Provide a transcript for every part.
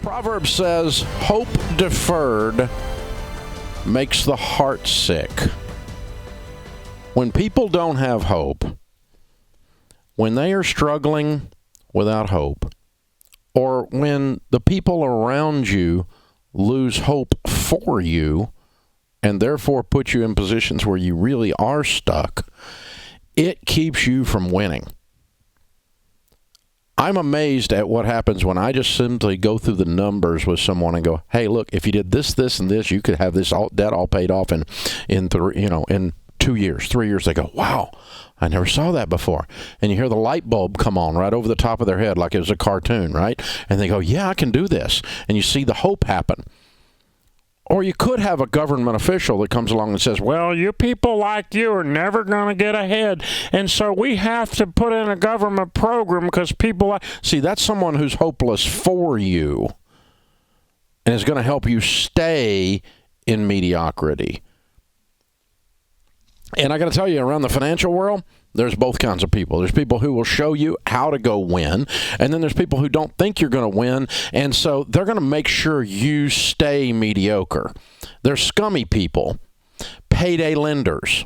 Proverb says, hope deferred makes the heart sick. When people don't have hope, when they are struggling without hope, or when the people around you lose hope for you and therefore put you in positions where you really are stuck, it keeps you from winning. I'm amazed at what happens when I just simply go through the numbers with someone and go, hey, look, if you did this, this, and this, you could have this debt all paid off in 2 years, 3 years. They go, wow, I never saw that before. And you hear the light bulb come on right over the top of their head like it was a cartoon, right? And they go, yeah, I can do this. And you see the hope happen. Or you could have a government official that comes along and says, well, you people like you are never going to get ahead, and so we have to put in a government program because people like... See, that's someone who's hopeless for you and is going to help you stay in mediocrity. And I got to tell you, around the financial world, there's both kinds of people. There's people who will show you how to go win, and then there's people who don't think you're going to win, and so they're going to make sure you stay mediocre. They're scummy people, payday lenders.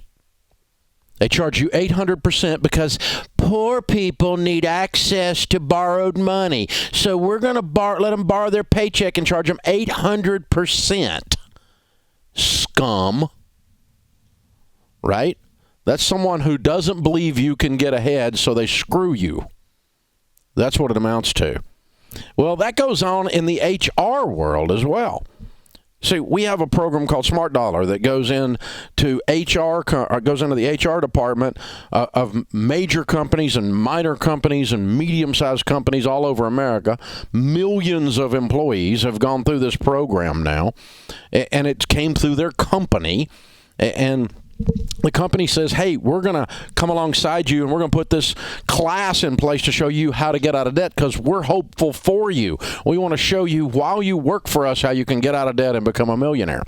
They charge you 800% because poor people need access to borrowed money, so we're going to let them borrow their paycheck and charge them 800%. Scum. Right? That's someone who doesn't believe you can get ahead, so they screw you. That's what it amounts to. Well, that goes on in the HR world as well. See, we have a program called Smart Dollar that goes into the HR department of major companies and minor companies and medium-sized companies all over America. Millions of employees have gone through this program now, and it came through their company, and the company says, hey, we're going to come alongside you and we're going to put this class in place to show you how to get out of debt because we're hopeful for you. We want to show you while you work for us how you can get out of debt and become a millionaire.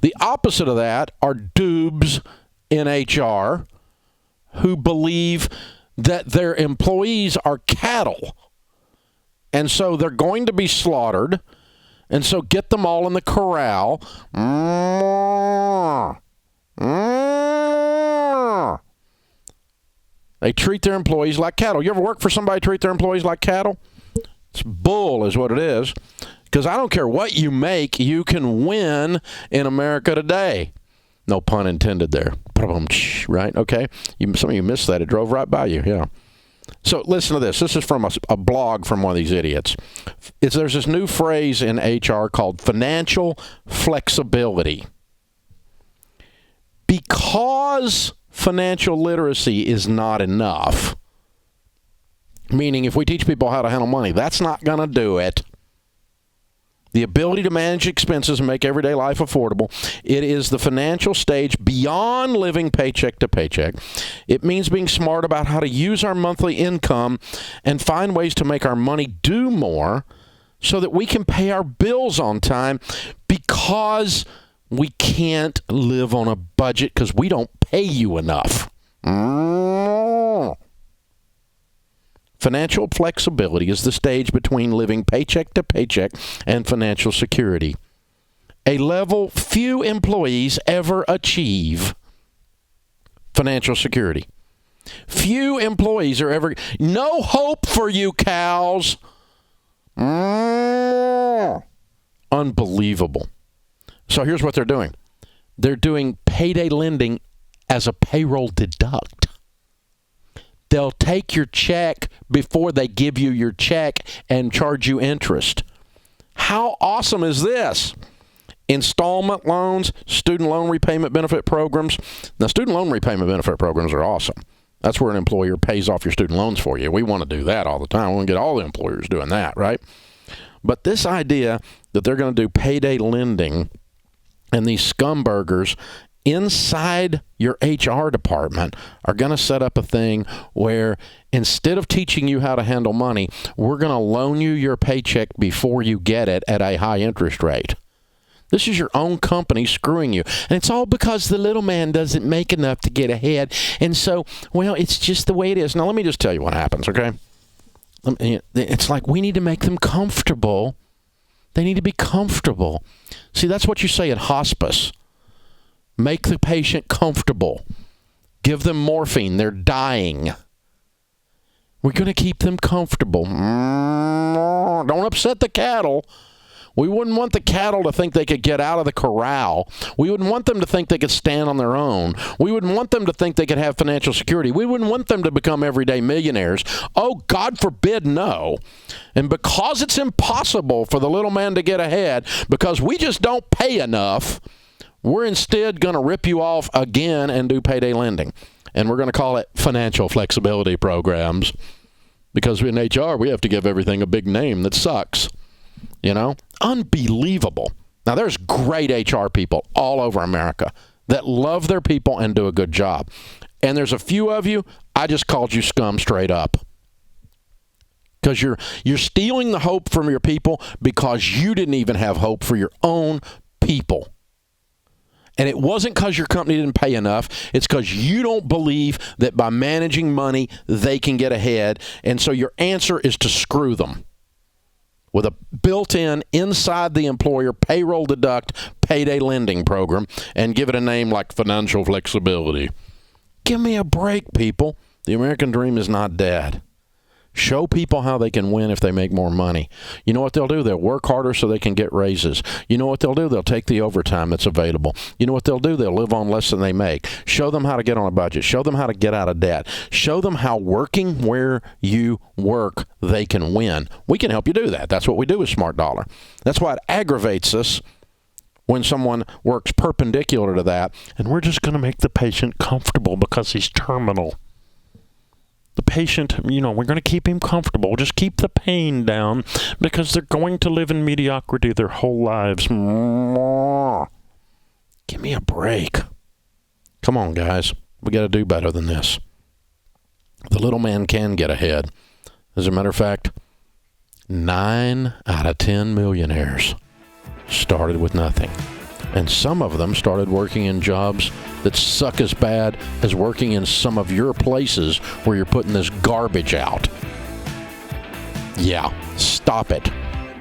The opposite of that are dubs in HR who believe that their employees are cattle. And so they're going to be slaughtered. And so get them all in the corral. They treat their employees like cattle. You ever work for somebody treat their employees like cattle? It's bull is what it is. Because I don't care what you make, you can win in America today. No pun intended there. Right? Okay? Some of you missed that. It drove right by you. Yeah. So listen to this. This is from a blog from one of these idiots. There's this new phrase in HR called financial flexibility. Because financial literacy is not enough, meaning if we teach people how to handle money, that's not going to do it. The ability to manage expenses and make everyday life affordable, it is the financial stage beyond living paycheck to paycheck. It means being smart about how to use our monthly income and find ways to make our money do more so that we can pay our bills on time because we can't live on a budget because we don't pay you enough. Financial flexibility is the stage between living paycheck to paycheck and financial security. A level few employees ever achieve. Financial security. Few employees are ever... No hope for you, cows. Unbelievable. So here's what they're doing. They're doing payday lending as a payroll deduct. They'll take your check before they give you your check and charge you interest. How awesome is this? Installment loans, student loan repayment benefit programs. Now, student loan repayment benefit programs are awesome. That's where an employer pays off your student loans for you. We want to do that all the time. We want to get all the employers doing that, right? But this idea that they're going to do payday lending and these scumburgers inside your HR department are going to set up a thing where instead of teaching you how to handle money, we're going to loan you your paycheck before you get it at a high interest rate. This is your own company screwing you. And it's all because the little man doesn't make enough to get ahead. And so, well, it's just the way it is. Now, let me just tell you what happens, okay? It's like we need to make them comfortable They need to be comfortable. See, that's what you say in hospice. Make the patient comfortable. Give them morphine. They're dying. We're going to keep them comfortable. Don't upset the cattle. We wouldn't want the cattle to think they could get out of the corral. We wouldn't want them to think they could stand on their own. We wouldn't want them to think they could have financial security. We wouldn't want them to become everyday millionaires. Oh, God forbid, no. And because it's impossible for the little man to get ahead, because we just don't pay enough, we're instead going to rip you off again and do payday lending. And we're going to call it financial flexibility programs. Because in HR, we have to give everything a big name that sucks. You know, unbelievable. Now, there's great HR people all over America that love their people and do a good job. And there's a few of you, I just called you scum straight up. Because you're stealing the hope from your people because you didn't even have hope for your own people. And it wasn't because your company didn't pay enough. It's because you don't believe that by managing money, they can get ahead. And so your answer is to screw them with a built-in, inside the employer, payroll deduct, payday lending program, and give it a name like financial flexibility. Give me a break, people. The American dream is not dead. Show people how they can win if they make more money. You know what they'll do? They'll work harder so they can get raises. You know what they'll do? They'll take the overtime that's available. You know what they'll do? They'll live on less than they make. Show them how to get on a budget. Show them how to get out of debt. Show them how working where you work, they can win. We can help you do that. That's what we do with Smart Dollar. That's why it aggravates us when someone works perpendicular to that, and we're just going to make the patient comfortable because he's terminal. The patient, we're going to keep him comfortable. Just keep the pain down because they're going to live in mediocrity their whole lives. Give me a break. Come on, guys. We got to do better than this. The little man can get ahead. As a matter of fact, 9 out of 10 millionaires started with nothing. And some of them started working in jobs that suck as bad as working in some of your places where you're putting this garbage out. Yeah, stop it.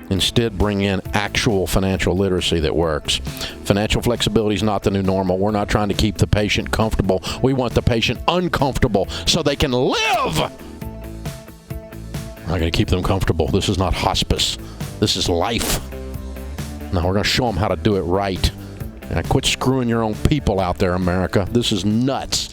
Instead, bring in actual financial literacy that works. Financial flexibility is not the new normal. We're not trying to keep the patient comfortable. We want the patient uncomfortable so they can live. I'm not going to keep them comfortable. This is not hospice. This is life. Now we're going to show them how to do it right. And quit screwing your own people out there, America. This is nuts.